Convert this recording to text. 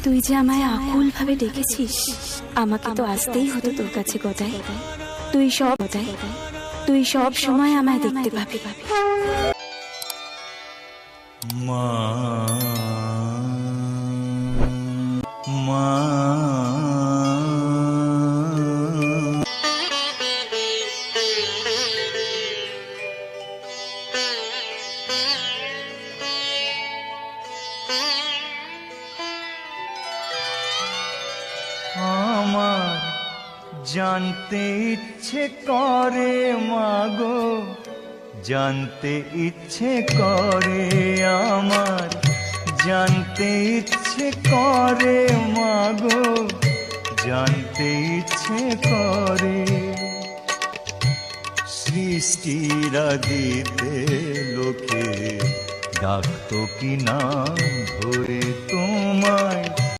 তুই যে আমায় আকুল ভাবে ডেকেছিস, আমাকে তো আসতেই হতো তোর কাছে গদাই। তুই সব সময় আমায় দেখতে পাবি। মা মা আমার জানতে ইচ্ছে করে মাগো, জানতে ইচ্ছে করে আমার, জানতে ইচ্ছে করে মাগো, জানতে ইচ্ছে করে সৃষ্টির আদিতে লোকে ডাকতো কি নাম ধরে তোমায়,